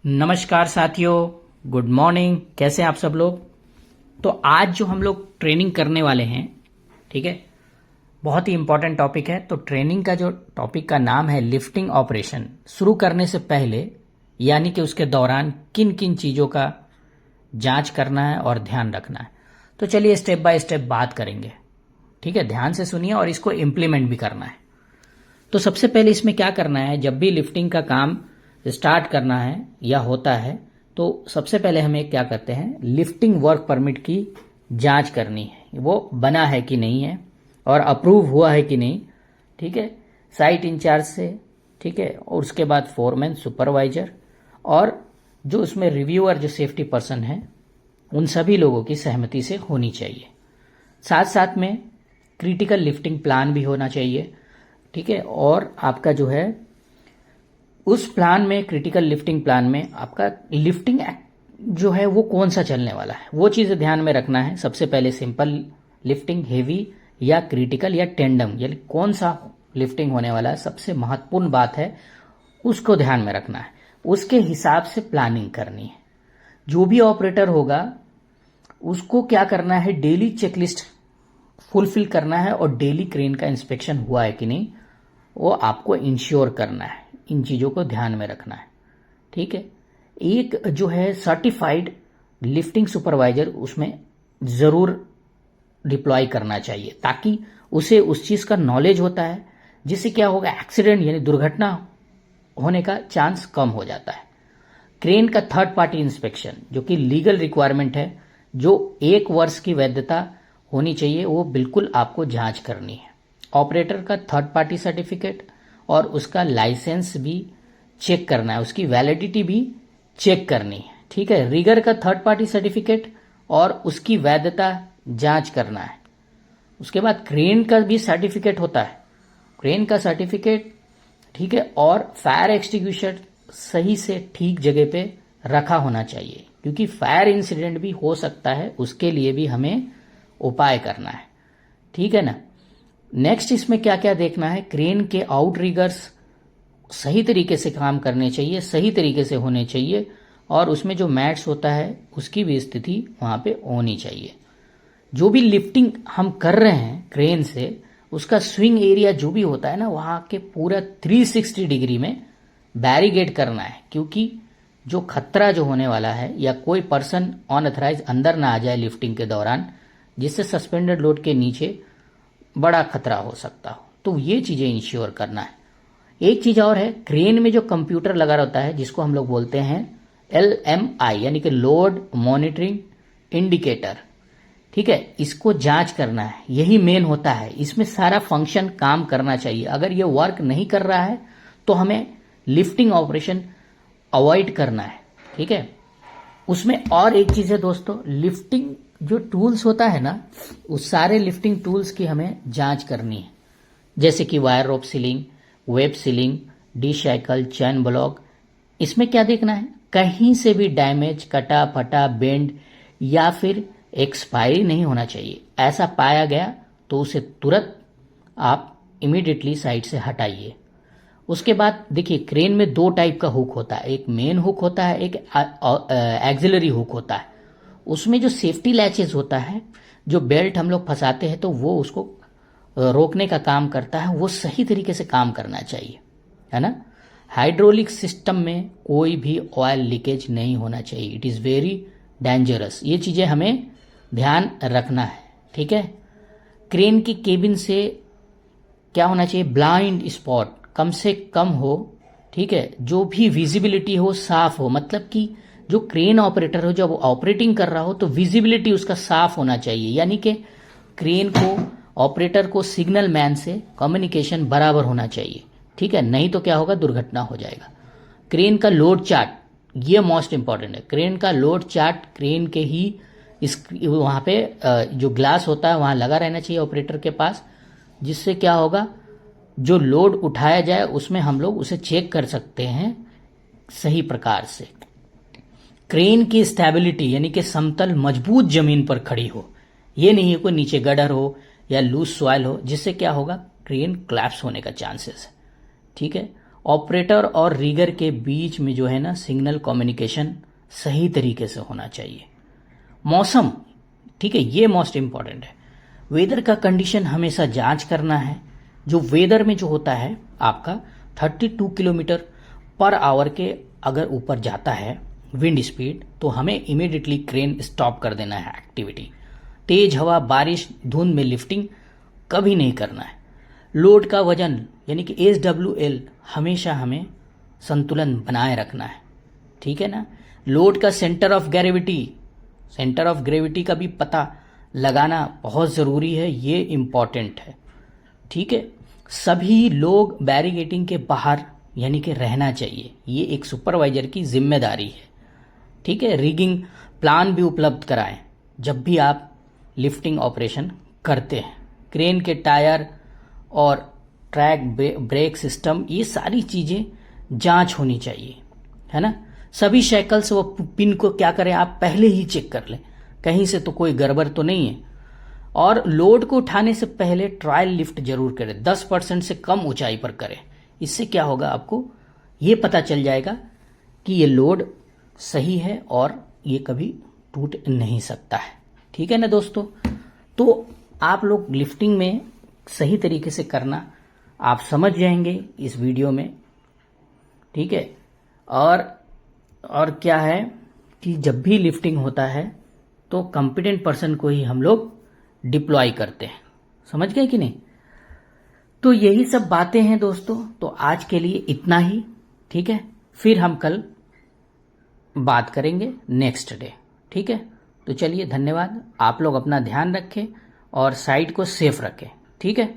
नमस्कार साथियों, good morning. कैसे हैं आप सब लोग। तो आज जो हम लोग ट्रेनिंग करने वाले हैं, ठीक है, बहुत ही इंपॉर्टेंट टॉपिक है। तो ट्रेनिंग का जो टॉपिक का नाम है लिफ्टिंग ऑपरेशन। शुरू करने से पहले यानी कि उसके दौरान किन किन चीज़ों का जांच करना है और ध्यान रखना है। तो चलिए स्टेप बाय स्टेप बात करेंगे, ठीक है। ध्यान से सुनिए और इसको इम्प्लीमेंट भी करना है। तो सबसे पहले इसमें क्या करना है, जब भी लिफ्टिंग का काम स्टार्ट करना है या होता है तो सबसे पहले हमें क्या करते हैं, लिफ्टिंग वर्क परमिट की जांच करनी है। वो बना है कि नहीं है और अप्रूव हुआ है कि नहीं, ठीक है, साइट इंचार्ज से, ठीक है। और उसके बाद फोरमैन, सुपरवाइजर और जो उसमें रिव्यूअर, जो सेफ्टी पर्सन है, उन सभी लोगों की सहमति से होनी चाहिए। साथ साथ में क्रिटिकल लिफ्टिंग प्लान भी होना चाहिए, ठीक है। और आपका जो है उस प्लान में, क्रिटिकल लिफ्टिंग प्लान में आपका लिफ्टिंग जो है वो कौन सा चलने वाला है, वो चीज़ ध्यान में रखना है। सबसे पहले सिंपल लिफ्टिंग, हेवी या क्रिटिकल या टेंडम, यानी कौन सा लिफ्टिंग होने वाला है, सबसे महत्वपूर्ण बात है, उसको ध्यान में रखना है। उसके हिसाब से प्लानिंग करनी है। जो भी ऑपरेटर होगा उसको क्या करना है, डेली चेकलिस्ट फुलफिल करना है और डेली क्रेन का इंस्पेक्शन हुआ है कि नहीं वो आपको इंश्योर करना है। इन चीज़ों को ध्यान में रखना है, ठीक है। एक जो है सर्टिफाइड लिफ्टिंग सुपरवाइजर उसमें ज़रूर डिप्लॉय करना चाहिए, ताकि उसे उस चीज़ का नॉलेज होता है, जिससे क्या होगा, एक्सीडेंट यानी दुर्घटना होने का चांस कम हो जाता है। क्रेन का थर्ड पार्टी इंस्पेक्शन, जो कि लीगल रिक्वायरमेंट है, जो 1 वर्ष की वैधता होनी चाहिए, वो बिल्कुल आपको जांच करनी है। ऑपरेटर का थर्ड पार्टी सर्टिफिकेट और उसका लाइसेंस भी चेक करना है, उसकी वैलिडिटी भी चेक करनी है, ठीक है। रिगर का थर्ड पार्टी सर्टिफिकेट और उसकी वैधता जांच करना है। उसके बाद क्रेन का भी सर्टिफिकेट होता है, क्रेन का सर्टिफिकेट, ठीक है। और फायर एक्सटिंग्विशर सही से ठीक जगह पे रखा होना चाहिए, क्योंकि फायर इंसिडेंट भी हो सकता है, उसके लिए भी हमें उपाय करना है, ठीक है ना। नेक्स्ट इसमें क्या क्या देखना है, क्रेन के आउटरिगर्स सही तरीके से काम करने चाहिए, सही तरीके से होने चाहिए, और उसमें जो मैट्स होता है उसकी भी स्थिति वहाँ पे होनी चाहिए। जो भी लिफ्टिंग हम कर रहे हैं क्रेन से, उसका स्विंग एरिया जो भी होता है ना, वहाँ के पूरा 360 डिग्री में बैरिकेड करना है, क्योंकि जो खतरा जो होने वाला है, या कोई पर्सन अनऑथराइज अंदर ना आ जाए लिफ्टिंग के दौरान, जिससे सस्पेंडेड लोड के नीचे बड़ा खतरा हो सकता हो। तो ये चीज़ें इंश्योर करना है। एक चीज़ और है, क्रेन में जो कंप्यूटर लगा रहता है, जिसको हम लोग बोलते हैं LMI, यानी कि लोड मॉनिटरिंग इंडिकेटर, ठीक है, इसको जांच करना है। यही मेन होता है, इसमें सारा फंक्शन काम करना चाहिए। अगर ये वर्क नहीं कर रहा है तो हमें लिफ्टिंग ऑपरेशन अवॉइड करना है, ठीक है। उसमें और एक चीज़ है दोस्तों, लिफ्टिंग जो टूल्स होता है ना, उस सारे लिफ्टिंग टूल्स की हमें जांच करनी है, जैसे कि wire rope sling, web sling, D shackle, chain block. इसमें क्या देखना है, कहीं से भी डैमेज, कटा फटा, बेंड या फिर एक्सपायरी नहीं होना चाहिए। ऐसा पाया गया तो उसे तुरंत आप इमीडिएटली साइड से हटाइए। उसके बाद देखिए, क्रेन में 2 टाइप का हुक होता है, एक मेन हुक होता है, एक एक्सिलरी हुक होता है। उसमें जो सेफ्टी लैचेज होता है, जो बेल्ट हम लोग फंसाते हैं तो वो उसको रोकने का काम करता है, वो सही तरीके से काम करना चाहिए, है ना। हाइड्रोलिक सिस्टम में कोई भी ऑयल लीकेज नहीं होना चाहिए, इट इज़ वेरी डेंजरस। ये चीज़ें हमें ध्यान रखना है, ठीक है। क्रेन की केबिन से क्या होना चाहिए, ब्लाइंड स्पॉट कम से कम हो, ठीक है। जो भी विजिबिलिटी हो साफ हो, मतलब कि जो क्रेन ऑपरेटर हो जब ऑपरेटिंग कर रहा हो तो विजिबिलिटी उसका साफ होना चाहिए, यानी कि क्रेन को, ऑपरेटर को सिग्नल मैन से कम्युनिकेशन बराबर होना चाहिए, ठीक है। नहीं तो क्या होगा, दुर्घटना हो जाएगा। क्रेन का लोड चार्ट, ये मोस्ट इंपॉर्टेंट है। क्रेन का लोड चार्ट क्रेन के ही वहाँ पे जो ग्लास होता है वहाँ लगा रहना चाहिए ऑपरेटर के पास, जिससे क्या होगा, जो लोड उठाया जाए उसमें हम लोग उसे चेक कर सकते हैं सही प्रकार से। क्रेन की स्टेबिलिटी, यानी कि समतल मजबूत जमीन पर खड़ी हो, ये नहीं है कोई नीचे गडर हो या लूज सॉइल हो, जिससे क्या होगा, क्रेन क्लैप्स होने का चांसेस है, ठीक है। ऑपरेटर और रिगर के बीच में जो है ना सिग्नल कम्युनिकेशन सही तरीके से होना चाहिए। मौसम, ठीक है, ये मोस्ट इंपॉर्टेंट है। वेदर का कंडीशन हमेशा जांच करना है। जो वेदर में जो होता है आपका 32 किलोमीटर पर आवर के अगर ऊपर जाता है विंड स्पीड, तो हमें इमीडिएटली क्रेन स्टॉप कर देना है एक्टिविटी। तेज हवा, बारिश, धुंध में लिफ्टिंग कभी नहीं करना है। लोड का वजन यानी कि SWL हमेशा हमें संतुलन बनाए रखना है, ठीक है ना। लोड का सेंटर ऑफ ग्रेविटी का भी पता लगाना बहुत ज़रूरी है, ये इम्पॉर्टेंट है, ठीक है। सभी लोग बैरिकेडिंग के बाहर यानी कि रहना चाहिए, ये एक सुपरवाइजर की जिम्मेदारी है, ठीक है। रिगिंग प्लान भी उपलब्ध कराएं जब भी आप लिफ्टिंग ऑपरेशन करते हैं। क्रेन के टायर और ट्रैक ब्रेक सिस्टम, ये सारी चीज़ें जांच होनी चाहिए, है ना। सभी साइकिल्स व पिन को क्या करें, आप पहले ही चेक कर लें कहीं से तो कोई गड़बड़ तो नहीं है। और लोड को उठाने से पहले ट्रायल लिफ्ट जरूर करें, 10% से कम ऊंचाई पर करें। इससे क्या होगा, आपको ये पता चल जाएगा कि ये लोड सही है और ये कभी टूट नहीं सकता है, ठीक है ना दोस्तों। तो आप लोग लिफ्टिंग में सही तरीके से करना आप समझ जाएंगे इस वीडियो में, ठीक है। और क्या है कि जब भी लिफ्टिंग होता है तो कॉम्पिटेंट पर्सन को ही हम लोग डिप्लॉय करते हैं, समझ गए कि नहीं। तो यही सब बातें हैं दोस्तों, तो आज के लिए इतना ही, ठीक है। फिर हम कल बात करेंगे नेक्स्ट डे, ठीक है। तो चलिए, धन्यवाद। आप लोग अपना ध्यान रखें और साइट को सेफ रखें, ठीक है।